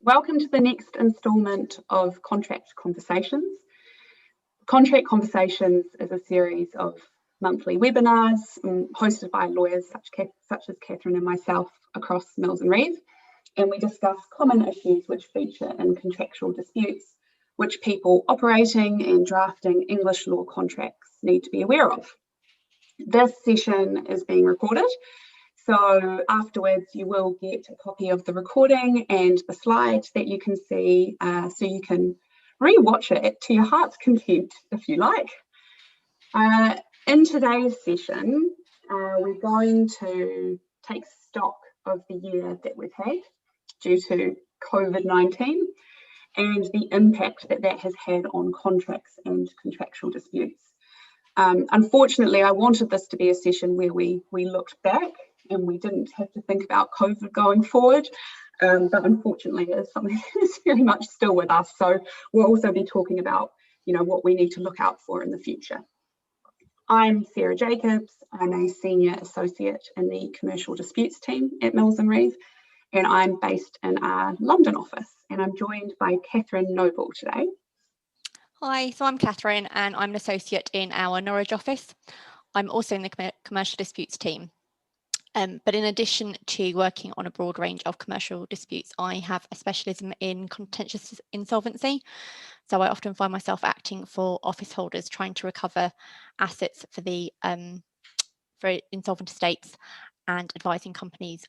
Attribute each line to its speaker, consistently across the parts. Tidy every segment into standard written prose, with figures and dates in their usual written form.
Speaker 1: Welcome to the next instalment of Contract Conversations. Contract Conversations is a series of monthly webinars hosted by lawyers such as Catherine and myself across Mills and Reeve, and we discuss common issues which feature in contractual disputes, which people operating and drafting English law contracts need to be aware of. This session is being recorded, so afterwards you will get a copy of the recording and the slides that you can see, so you can re-watch it to your heart's content if you like. In today's session, we're going to take stock of the year that we've had due to COVID-19 and the impact that that has had on contracts and contractual disputes. Unfortunately, I wanted this to be a session where we looked back and we didn't have to think about COVID going forward, but unfortunately it's something that is very much still with us. So we'll also be talking about, what we need to look out for in the future. I'm Sarah Jacobs. I'm a senior associate in the commercial disputes team at Mills and Reeve, and I'm based in our London office, and I'm joined by Catherine Noble today.
Speaker 2: Hi, so I'm Catherine and I'm an associate in our Norwich office. I'm also in the commercial disputes team. But in addition to working on a broad range of commercial disputes, I have a specialism in contentious insolvency. So I often find myself acting for office holders trying to recover assets for for insolvent estates and advising companies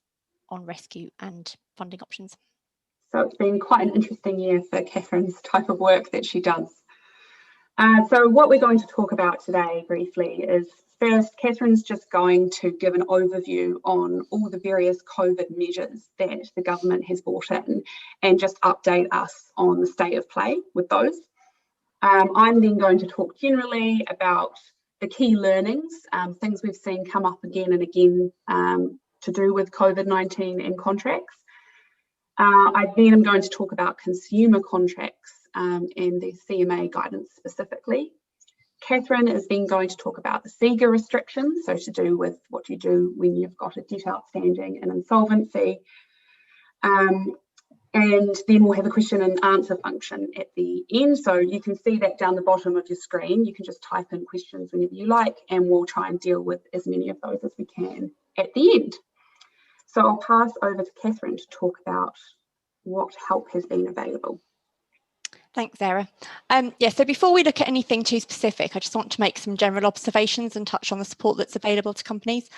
Speaker 2: on rescue and funding options.
Speaker 1: So it's been quite an interesting year for Catherine's type of work that she does. So what we're going to talk about today briefly is, first, Catherine's just going to give an overview on all the various COVID measures that the government has brought in and just update us on the state of play with those. I'm then going to talk generally about the key learnings, things we've seen come up again and again to do with COVID-19 and contracts. I then am going to talk about consumer contracts and the CMA guidance specifically. Catherine is then going to talk about the SIGA restrictions, so to do with what you do when you've got a debt outstanding and insolvency. And then we'll have a question and answer function at the end. So you can see that down the bottom of your screen. You can just type in questions whenever you like, and we'll try and deal with as many of those as we can at the end. So I'll pass over to Catherine to talk about what help has been available.
Speaker 2: Thanks, Sarah. So before we look at anything too specific, I just want to make some general observations and touch on the support that's available to companies.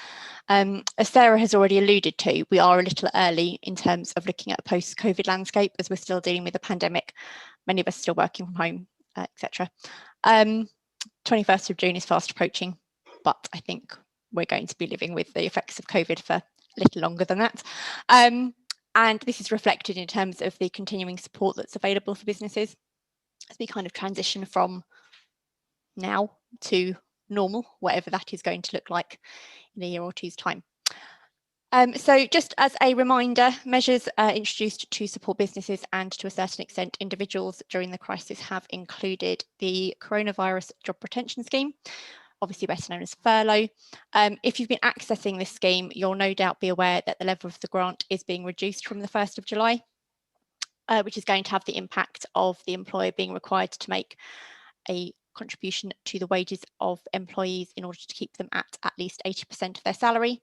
Speaker 2: As Sarah has already alluded to, we are a little early in terms of looking at a post-COVID landscape as we're still dealing with a pandemic, many of us still working from home, etc. 21st of June is fast approaching, but I think we're going to be living with the effects of COVID for a little longer than that. And this is reflected in terms of the continuing support that's available for businesses as we kind of transition from now to normal, whatever that is going to look like in a year or two's time. So just as a reminder, measures introduced to support businesses and to a certain extent individuals during the crisis have included the Coronavirus Job Retention Scheme, obviously better known as furlough. If you've been accessing this scheme, you'll no doubt be aware that the level of the grant is being reduced from the 1st of July, which is going to have the impact of the employer being required to make a contribution to the wages of employees in order to keep them at least 80% of their salary.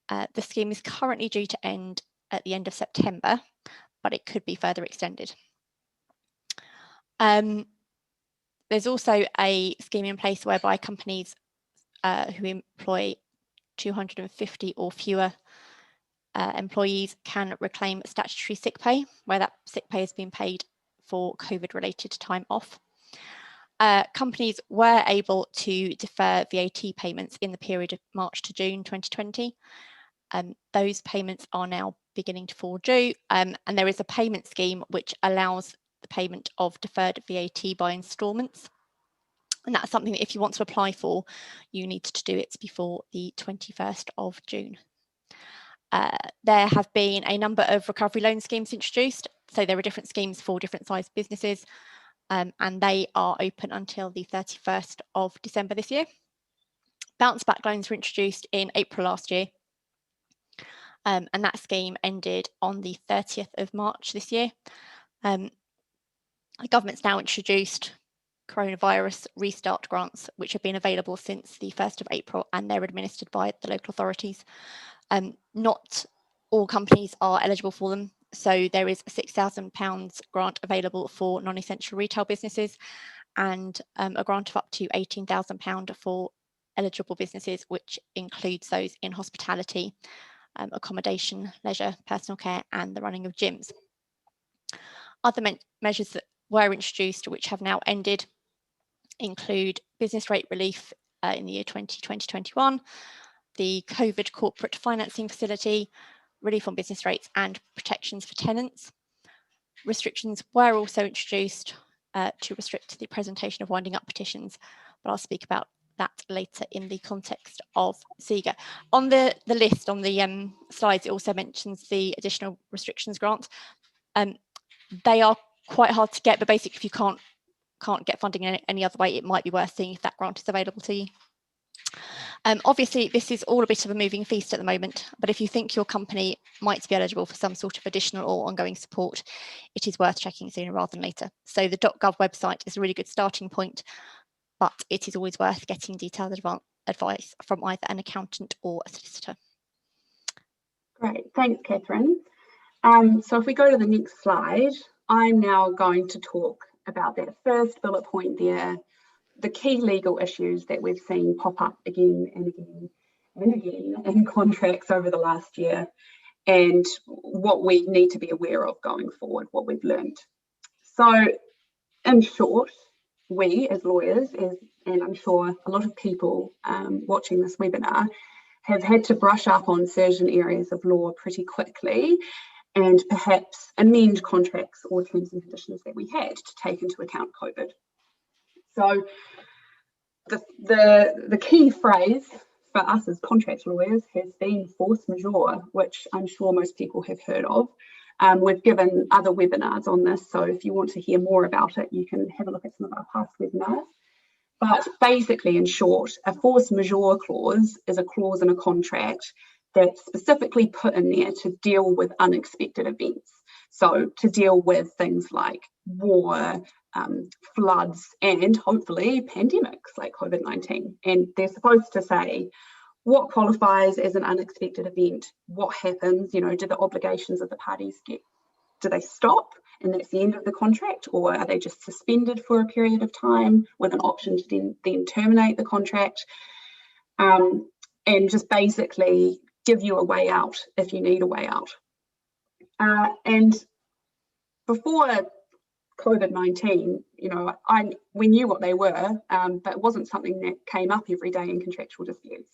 Speaker 2: The scheme is currently due to end at the end of September, but it could be further extended. There's also a scheme in place whereby companies who employ 250 or fewer employees can reclaim statutory sick pay, where that sick pay has been paid for COVID-related time off. Companies were able to defer VAT payments in the period of March to June 2020. Those payments are now beginning to fall due, and there is a payment scheme which allows the payment of deferred VAT by instalments. And that's something that if you want to apply for, you need to do it before the 21st of June. There have been a number of recovery loan schemes introduced. So there are different schemes for different sized businesses, and they are open until the 31st of December this year. Bounce back loans were introduced in April last year. and that scheme ended on the 30th of March this year. The government's now introduced coronavirus restart grants, which have been available since the 1st of April, and they're administered by the local authorities. Not all companies are eligible for them, so there is a £6,000 grant available for non-essential retail businesses, and a grant of up to £18,000 for eligible businesses, which includes those in hospitality, accommodation, leisure, personal care, and the running of gyms. Other measures that were introduced, which have now ended, include business rate relief in the year 2020-21, the COVID corporate financing facility, relief on business rates, and protections for tenants. Restrictions were also introduced to restrict the presentation of winding up petitions, but I'll speak about that later in the context of SEGA. On the list, on the slides, it also mentions the additional restrictions grant. They are quite hard to get, but basically if you can't get funding in any other way, it might be worth seeing if that grant is available to you. Obviously, this is all a bit of a moving feast at the moment, but if you think your company might be eligible for some sort of additional or ongoing support, it is worth checking sooner rather than later. So the .gov website is a really good starting point, but it is always worth getting detailed advice from either an accountant or a solicitor.
Speaker 1: Great, thanks, Catherine. So if we go to the next slide, I'm now going to talk about that first bullet point there, the key legal issues that we've seen pop up again and again and again in contracts over the last year, and what we need to be aware of going forward, what we've learned. So in short, we as lawyers, and I'm sure a lot of people watching this webinar, have had to brush up on certain areas of law pretty quickly and perhaps amend contracts or terms and conditions that we had to take into account COVID. So the key phrase for us as contract lawyers has been force majeure, which I'm sure most people have heard of. We've given other webinars on this, so if you want to hear more about it, you can have a look at some of our past webinars. But basically, in short, a force majeure clause is a clause in a contract that's specifically put in there to deal with unexpected events. So to deal with things like war, floods, and hopefully pandemics like COVID-19. And they're supposed to say what qualifies as an unexpected event, what happens, do the obligations of the parties do they stop and that's the end of the contract, or are they just suspended for a period of time with an option to then terminate the contract, and just basically give you a way out if you need a way out. And before COVID-19, we knew what they were, but it wasn't something that came up every day in contractual disputes.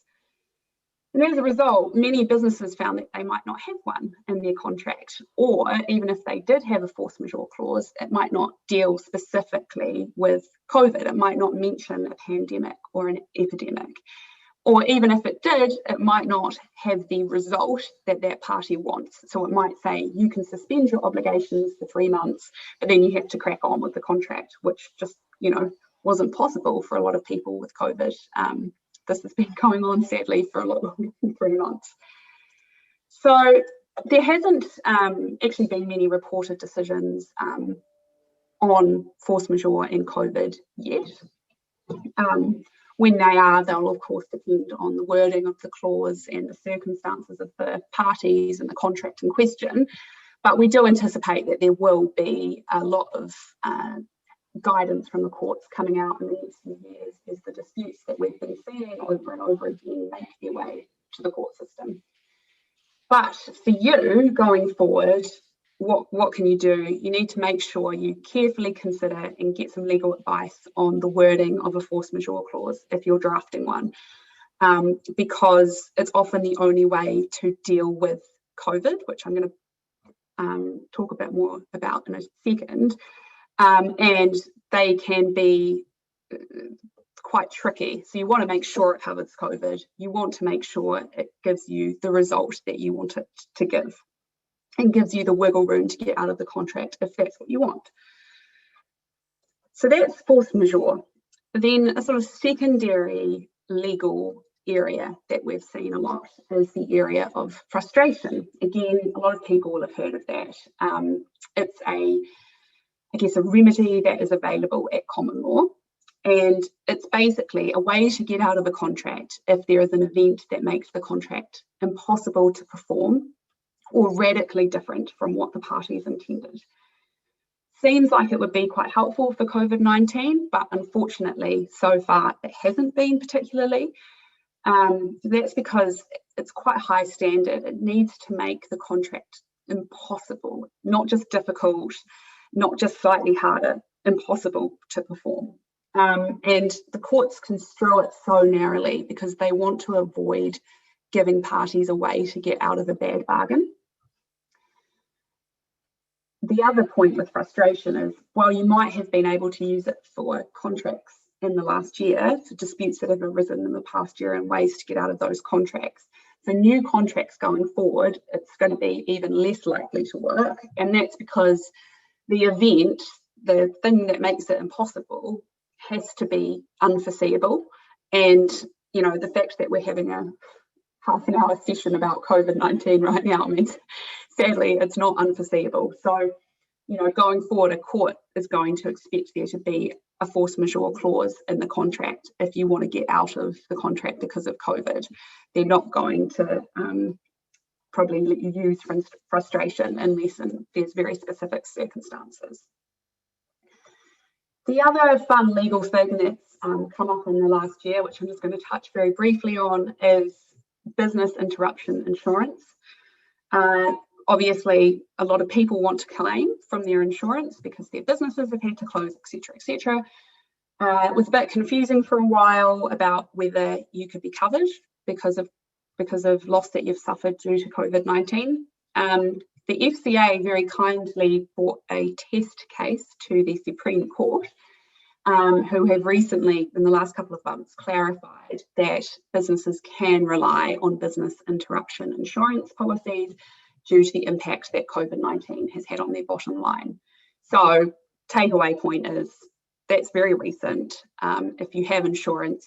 Speaker 1: And as a result, many businesses found that they might not have one in their contract, or even if they did have a force majeure clause, it might not deal specifically with COVID. It might not mention a pandemic or an epidemic. Or even if it did, it might not have the result that that party wants. So it might say you can suspend your obligations for 3 months, but then you have to crack on with the contract, which just, wasn't possible for a lot of people with COVID. This has been going on, sadly, for a lot longer than 3 months. So there hasn't actually been many reported decisions on force majeure and COVID yet. When they are, they'll of course depend on the wording of the clause and the circumstances of the parties and the contract in question. But we do anticipate that there will be a lot of guidance from the courts coming out in the next few years as the disputes that we've been seeing over and over again make their way to the court system. But for you going forward, what can you do? You need to make sure you carefully consider and get some legal advice on the wording of a force majeure clause if you're drafting one, because it's often the only way to deal with COVID, which I'm going to talk a bit more about in a second. And they can be quite tricky. So you want to make sure it covers COVID. You want to make sure it gives you the result that you want it to give, and gives you the wiggle room to get out of the contract if that's what you want. So that's force majeure. Then a sort of secondary legal area that we've seen a lot is the area of frustration. Again, a lot of people will have heard of that. It's I guess a remedy that is available at common law, and it's basically a way to get out of a contract if there is an event that makes the contract impossible to perform or radically different from what the parties intended. Seems like it would be quite helpful for COVID-19, but unfortunately so far it hasn't been particularly. That's because it's quite a high standard. It needs to make the contract impossible, not just difficult, not just slightly harder, impossible to perform. And the courts construe it so narrowly because they want to avoid giving parties a way to get out of a bad bargain. The other point with frustration is, while you might have been able to use it for contracts in the last year, for disputes that have arisen in the past year and ways to get out of those contracts, for new contracts going forward, it's going to be even less likely to work. And that's because the event, the thing that makes it impossible, has to be unforeseeable. And, you know, the fact that we're having a half-an-hour session about COVID-19 right now means, sadly, it's not unforeseeable. So, you know, going forward, a court is going to expect there to be a force majeure clause in the contract if you want to get out of the contract because of COVID. They're not going to probably let you use frustration unless there's very specific circumstances. The other fun legal thing that's come up in the last year, which I'm just going to touch very briefly on, is business interruption insurance. Obviously, a lot of people want to claim from their insurance because their businesses have had to close, etc., etc. It was a bit confusing for a while about whether you could be covered because of loss that you've suffered due to COVID-19. The FCA very kindly brought a test case to the Supreme Court, who have recently, in the last couple of months, clarified that businesses can rely on business interruption insurance policies due to the impact that COVID-19 has had on their bottom line. So, takeaway point is, that's very recent. If you have insurance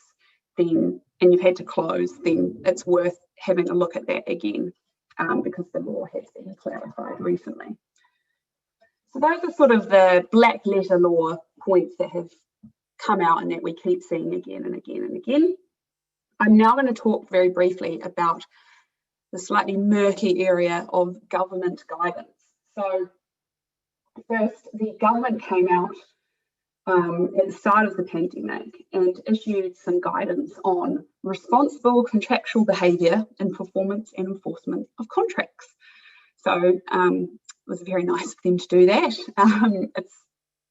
Speaker 1: and you've had to close, then it's worth having a look at that again, because the law has been clarified recently. So those are sort of the black letter law points that have come out and that we keep seeing again and again and again. I'm now going to talk very briefly about the slightly murky area of government guidance. So first, the government came out at the start of the pandemic and issued some guidance on responsible contractual behaviour in performance and enforcement of contracts. So it was very nice of them to do that.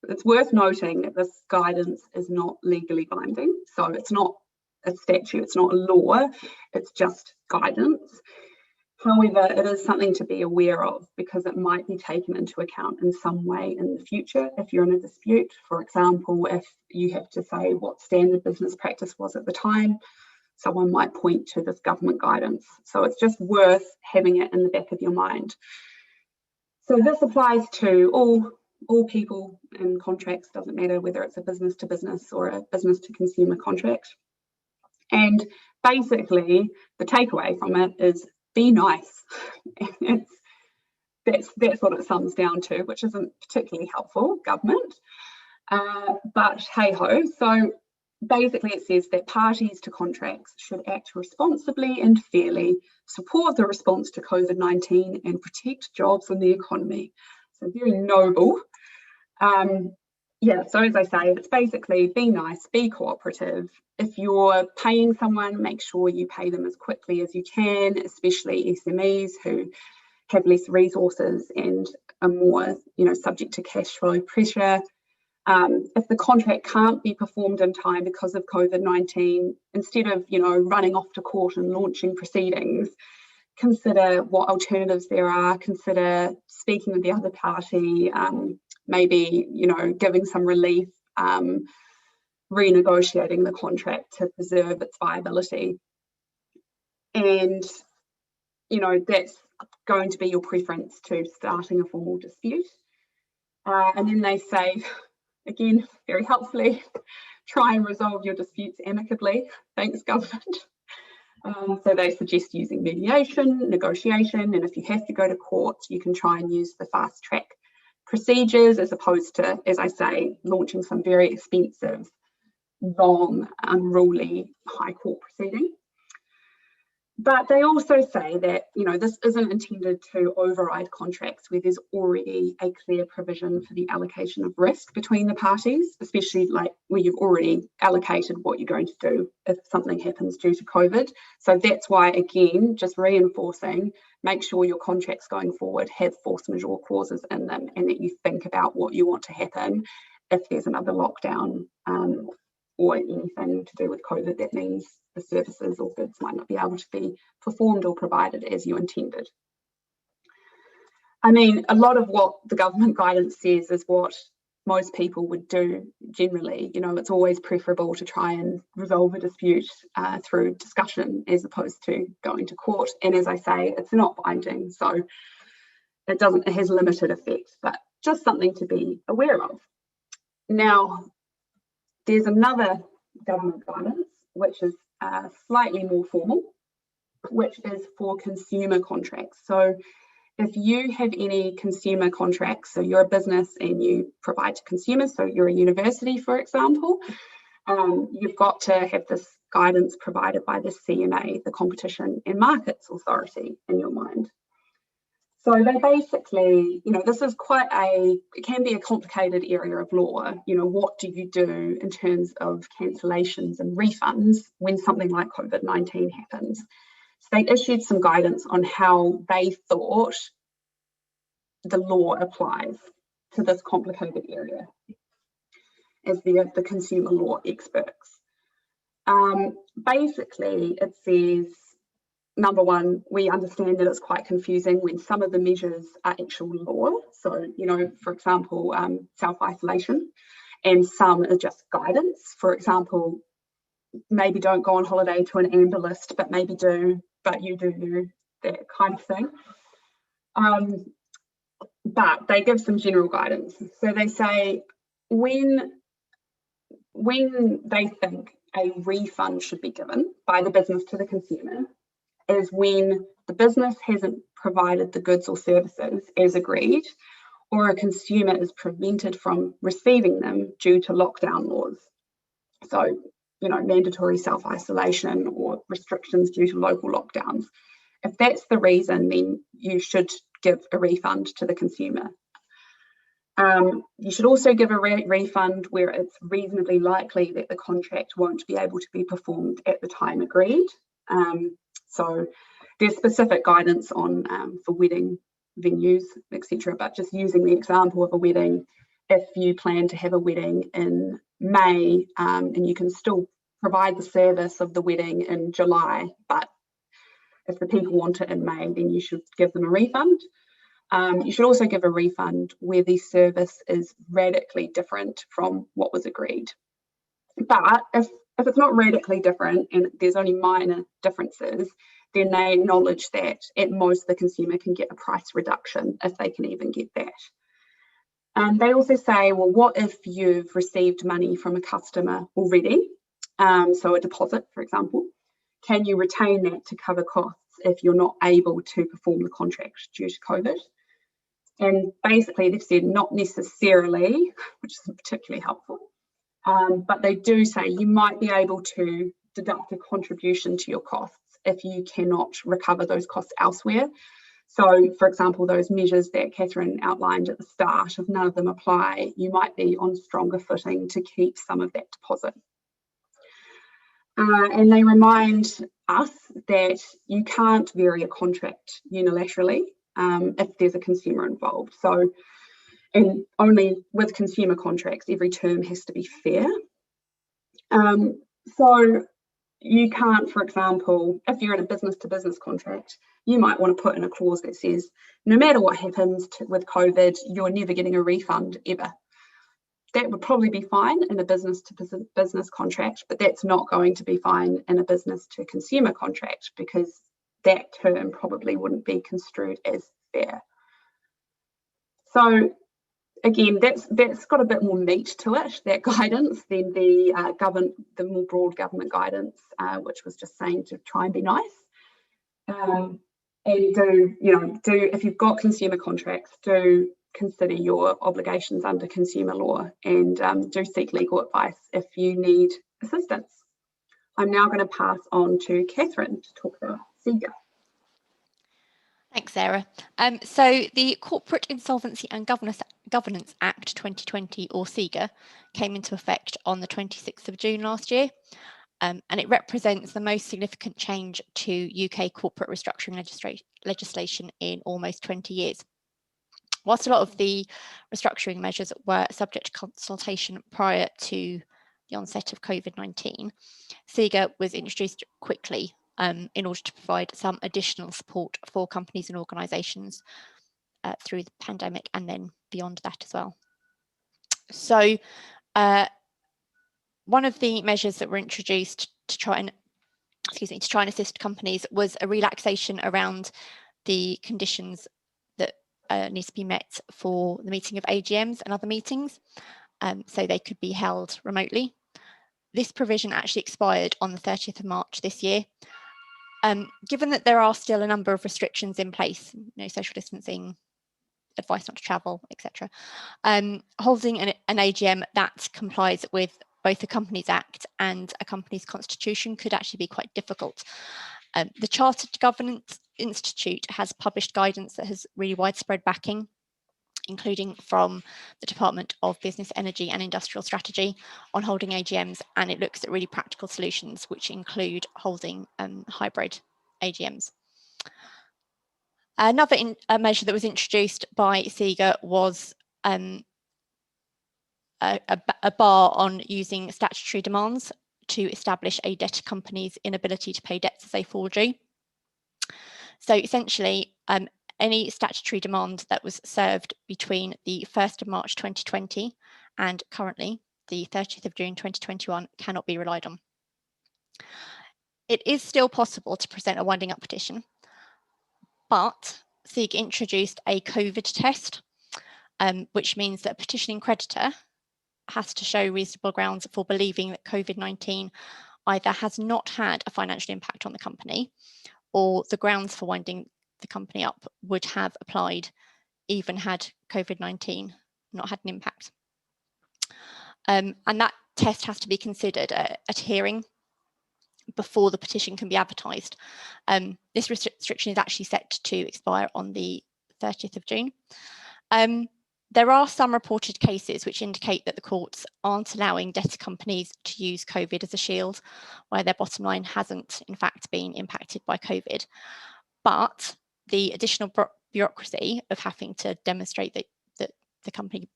Speaker 1: It's worth noting that this guidance is not legally binding, so it's not a statute, it's not a law, it's just guidance. However, it is something to be aware of because it might be taken into account in some way in the future if you're in a dispute. For example, if you have to say what standard business practice was at the time, someone might point to this government guidance. So it's just worth having it in the back of your mind. So this applies to all people in contracts, doesn't matter whether it's a business to business or a business to consumer contract. And basically, the takeaway from it is be nice. That's what it sums down to, which isn't particularly helpful, government. But hey ho. So basically it says that parties to contracts should act responsibly and fairly, support the response to COVID-19 and protect jobs and the economy. So very noble. So as I say, it's basically be nice, be cooperative. If you're paying someone, make sure you pay them as quickly as you can, especially SMEs who have less resources and are more, subject to cash flow pressure. If the contract can't be performed in time because of COVID-19, instead of, running off to court and launching proceedings, consider what alternatives there are, consider speaking with the other party, maybe, giving some relief, renegotiating the contract to preserve its viability. And, that's going to be your preference to starting a formal dispute. And then they say, again, very helpfully, try and resolve your disputes amicably. Thanks, government. So they suggest using mediation, negotiation, and if you have to go to court, you can try and use the fast track procedures as opposed to, as I say, launching some very expensive, long, unruly high court proceeding. But they also say that, this isn't intended to override contracts where there's already a clear provision for the allocation of risk between the parties, especially like where you've already allocated what you're going to do if something happens due to COVID. So that's why, again, just reinforcing, make sure your contracts going forward have force majeure clauses in them and that you think about what you want to happen if there's another lockdown or anything to do with COVID that means the services or goods might not be able to be performed or provided as you intended. I mean, a lot of what the government guidance says is what most people would do generally. It's always preferable to try and resolve a dispute through discussion as opposed to going to court. And as I say, it's not binding, so it has limited effect, but just something to be aware of. Now, there's another government guidance, which is slightly more formal, which is for consumer contracts. So if you have any consumer contracts, so you're a business and you provide to consumers, so you're a university, for example, you've got to have this guidance provided by the CMA, the Competition and Markets Authority, in your mind. So they basically, this is it can be a complicated area of law. What do you do in terms of cancellations and refunds when something like COVID-19 happens? So they issued some guidance on how they thought the law applies to this complicated area as the consumer law experts. Basically, it says, number one, we understand that it's quite confusing when some of the measures are actual law. So, for example, self-isolation, and some are just guidance. For example, maybe don't go on holiday to an amber list, but maybe do, but you do, that kind of thing. But they give some general guidance. So they say when they think a refund should be given by the business to the consumer, is when the business hasn't provided the goods or services as agreed, or a consumer is prevented from receiving them due to lockdown laws. So, mandatory self-isolation or restrictions due to local lockdowns. If that's the reason, then you should give a refund to the consumer. You should also give a refund where it's reasonably likely that the contract won't be able to be performed at the time agreed. So there's specific guidance on for wedding venues, etc. But just using the example of a wedding, if you plan to have a wedding in May and you can still provide the service of the wedding in July, but if the people want it in May, then you should give them a refund. You should also give a refund where the service is radically different from what was agreed. But if it's not radically different and there's only minor differences, then they acknowledge that at most the consumer can get a price reduction if they can even get that. They also say, well, what if you've received money from a customer already? So a deposit, for example, can you retain that to cover costs if you're not able to perform the contract due to COVID? And basically they've said not necessarily, which isn't particularly helpful. But they do say you might be able to deduct a contribution to your costs if you cannot recover those costs elsewhere. So, for example, those measures that Catherine outlined at the start, if none of them apply, you might be on stronger footing to keep some of that deposit. And they remind us that you can't vary a contract unilaterally if there's a consumer involved. So, and only with consumer contracts, every term has to be fair. So you can't, for example, if you're in a business-to-business contract, you might want to put in a clause that says, no matter what happens with COVID, you're never getting a refund ever. That would probably be fine in a business-to-business contract, but that's not going to be fine in a business-to-consumer contract because that term probably wouldn't be construed as fair. So again, that's got a bit more meat to it, that guidance, than the more broad government guidance, which was just saying to try and be nice. And do if you've got consumer contracts, do consider your obligations under consumer law, and do seek legal advice if you need assistance. I'm now going to pass on to Catherine to talk about SEGA.
Speaker 2: Thanks, Sarah. So the Corporate Insolvency and Governance Act 2020, or SEGA, came into effect on the 26th of June last year, and it represents the most significant change to UK corporate restructuring legislation in almost 20 years. Whilst a lot of the restructuring measures were subject to consultation prior to the onset of COVID-19, SEGA was introduced quickly in order to provide some additional support for companies and organisations through the pandemic and then beyond that as well. So one of the measures that were introduced to try and assist companies was a relaxation around the conditions that need to be met for the meeting of AGMs and other meetings, so they could be held remotely. This provision actually expired on the 30th of March this year. Given that there are still a number of restrictions in place, social distancing, advice not to travel, etc., holding an AGM that complies with both the Companies Act and a company's constitution could actually be quite difficult. The Chartered Governance Institute has published guidance that has really widespread backing, including from the Department of Business, Energy and Industrial Strategy on holding AGMs, and it looks at really practical solutions, which include holding hybrid AGMs. Another measure that was introduced by SEGA was a bar on using statutory demands to establish a debtor company's inability to pay debts as they fall due. So essentially, any statutory demand that was served between the 1st of March 2020 and currently the 30th of June 2021 cannot be relied on. It is still possible to present a winding up petition, but SEGA introduced a COVID test, which means that a petitioning creditor has to show reasonable grounds for believing that COVID-19 either has not had a financial impact on the company, or the grounds for winding the company up would have applied even had COVID-19 not had an impact. And that test has to be considered at a hearing before the petition can be advertised. This restriction is actually set to expire on the 30th of June. There are some reported cases which indicate that the courts aren't allowing debtor companies to use COVID as a shield, where their bottom line hasn't in fact been impacted by COVID. But the additional bureaucracy of having to demonstrate that the company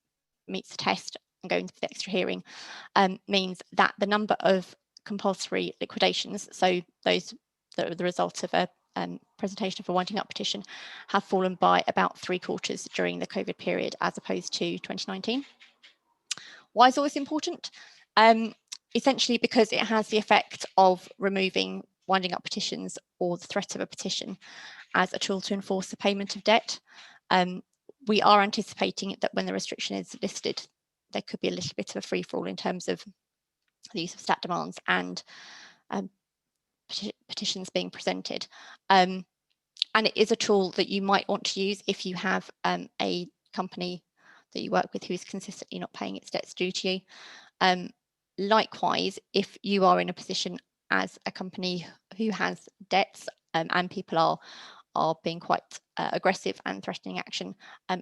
Speaker 2: meets the test and going to the extra hearing means that the number of compulsory liquidations, so those that are the result of a presentation of a winding up petition, have fallen by about 3/4 during the COVID period as opposed to 2019. Why is all this important? Essentially because it has the effect of removing winding up petitions or the threat of a petition as a tool to enforce the payment of debt. We are anticipating that when the restriction is listed, there could be a little bit of a free-for-all in terms of the use of stat demands and petitions being presented. And it is a tool that you might want to use if you have a company that you work with who is consistently not paying its debts due to you. Likewise, if you are in a position as a company who has debts and people are being quite aggressive and threatening action,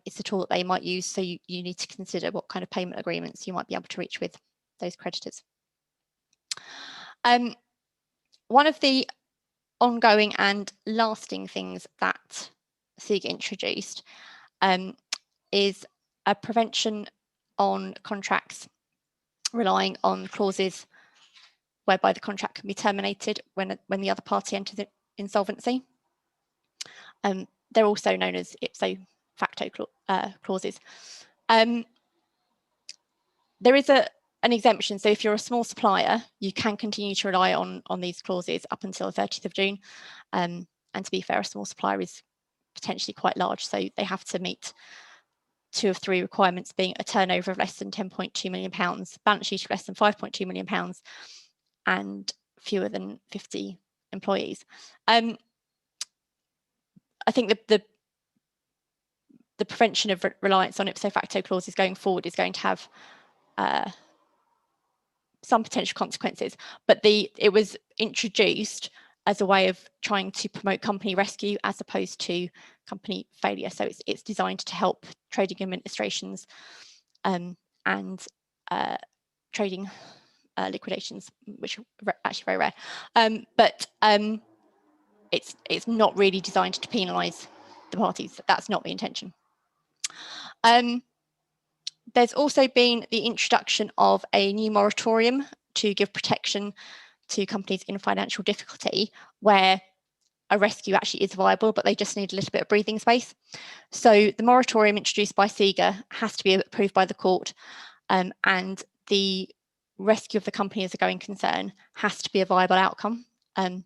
Speaker 2: it's a tool that they might use, so you need to consider what kind of payment agreements you might be able to reach with those creditors. One of the ongoing and lasting things that SEGA introduced is a prevention on contracts relying on clauses whereby the contract can be terminated when the other party enters insolvency. They're also known as ipso facto clauses. There is an exemption, so if you're a small supplier, you can continue to rely on these clauses up until the 30th of June. And to be fair, a small supplier is potentially quite large, so they have to meet two of three requirements being a turnover of less than £10.2 million, balance sheet of less than £5.2 million, and fewer than 50 employees. I think the prevention of reliance on ipso facto clauses going forward is going to have some potential consequences, but it was introduced as a way of trying to promote company rescue as opposed to company failure. So it's designed to help trading administrations and trading liquidations, which are actually very rare. But it's not really designed to penalise the parties. That's not the intention. There's also been the introduction of a new moratorium to give protection to companies in financial difficulty, where a rescue actually is viable, but they just need a little bit of breathing space. So the moratorium introduced by SIGA has to be approved by the court, and the rescue of the company as a going concern has to be a viable outcome. The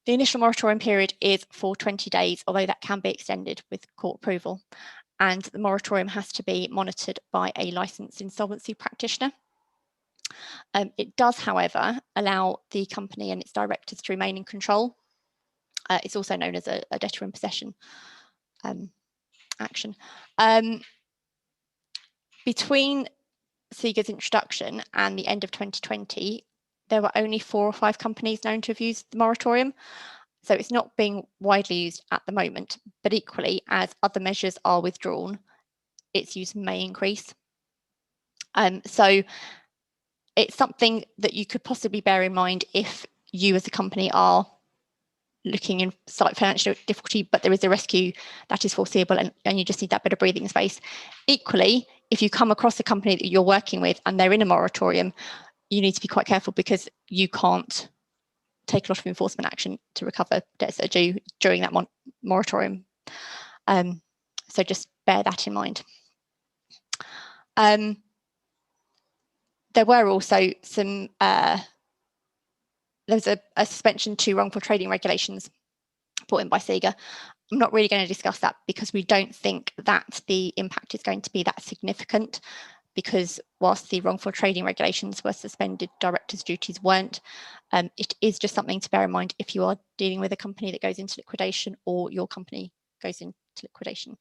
Speaker 2: initial moratorium period is for 20 days, although that can be extended with court approval. And the moratorium has to be monitored by a licensed insolvency practitioner. It does, however, allow the company and its directors to remain in control. It's also known as a debtor in possession action. Between SIGA's introduction and the end of 2020, there were only 4 or 5 companies known to have used the moratorium. So it's not being widely used at the moment, but equally, as other measures are withdrawn, its use may increase. So it's something that you could possibly bear in mind if you as a company are looking in slight financial difficulty, but there is a rescue that is foreseeable and you just need that bit of breathing space. Equally, if you come across a company that you're working with and they're in a moratorium, you need to be quite careful because you can't take a lot of enforcement action to recover debts that are due during that moratorium. So just bear that in mind. There were also some, there's a suspension to wrongful trading regulations brought in by SIGA. I'm not really going to discuss that because we don't think that the impact is going to be that significant, because whilst the wrongful trading regulations were suspended, directors' duties weren't. It is just something to bear in mind if you are dealing with a company that goes into liquidation or your company goes into liquidation.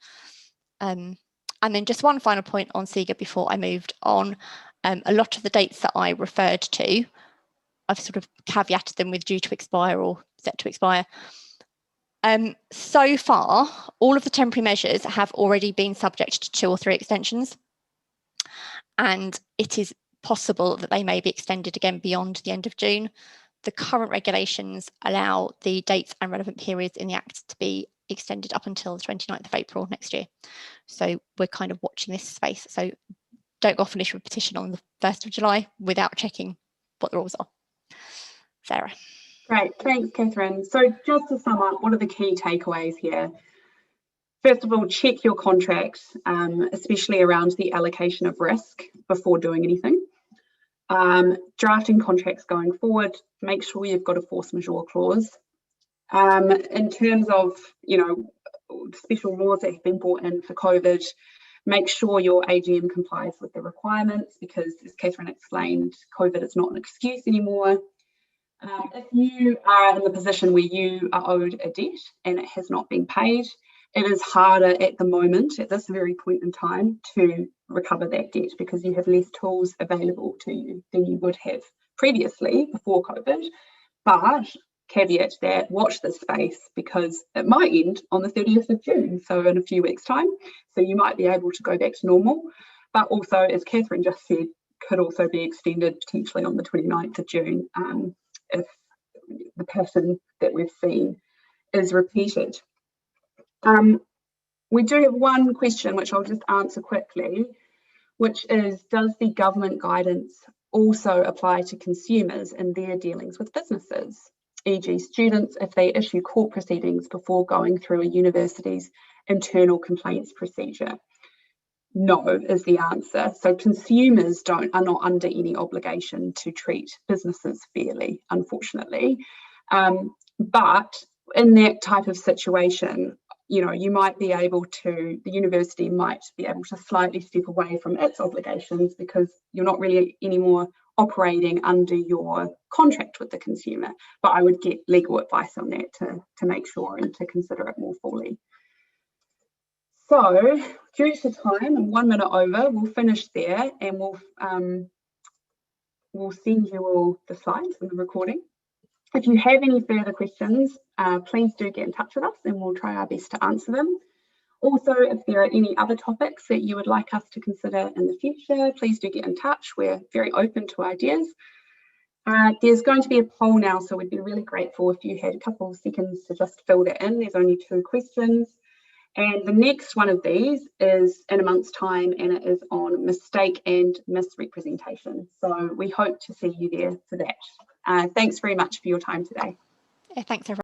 Speaker 2: And then just one final point on SIGA before I moved on. A lot of the dates that I referred to, I've sort of caveated them with due to expire or set to expire. So far, all of the temporary measures have already been subject to 2 or 3 extensions. And it is possible that they may be extended again beyond the end of June. The current regulations allow the dates and relevant periods in the Act to be extended up until the 29th of April next year. So we're kind of watching this space. So don't go off and issue a petition on the 1st of July without checking what the rules are. Sarah.
Speaker 1: Great, thanks, Catherine. So just to sum up, what are the key takeaways here? First of all, check your contract, especially around the allocation of risk before doing anything. Drafting contracts going forward, make sure you've got a force majeure clause. In terms of, special laws that have been brought in for COVID, make sure your AGM complies with the requirements, because as Catherine explained, COVID is not an excuse anymore. If you are in the position where you are owed a debt and it has not been paid, it is harder at the moment, at this very point in time, to recover that debt because you have less tools available to you than you would have previously before COVID. But caveat that, watch this space because it might end on the 30th of June, so in a few weeks' time. So you might be able to go back to normal. But also, as Catherine just said, could also be extended potentially on the 29th of June if the pattern that we've seen is repeated. We do have one question which I'll just answer quickly, which is, does the government guidance also apply to consumers in their dealings with businesses, e.g. students if they issue court proceedings before going through a university's internal complaints procedure? No is the answer. So consumers are not under any obligation to treat businesses fairly, unfortunately. But in that type of situation, you might be able to, the university might be able to slightly step away from its obligations because you're not really anymore operating under your contract with the consumer. But I would get legal advice on that to make sure and to consider it more fully. So due to time and 1 minute over, we'll finish there, and we'll send you all the slides and the recording. If you have any further questions, please do get in touch with us and we'll try our best to answer them. Also, if there are any other topics that you would like us to consider in the future, please do get in touch. We're very open to ideas. There's going to be a poll now, so we'd be really grateful if you had a couple of seconds to just fill that in. There's only 2 questions. And the next one of these is in a month's time, and it is on mistake and misrepresentation. So we hope to see you there for that. Thanks very much for your time today.
Speaker 2: Thanks, everyone.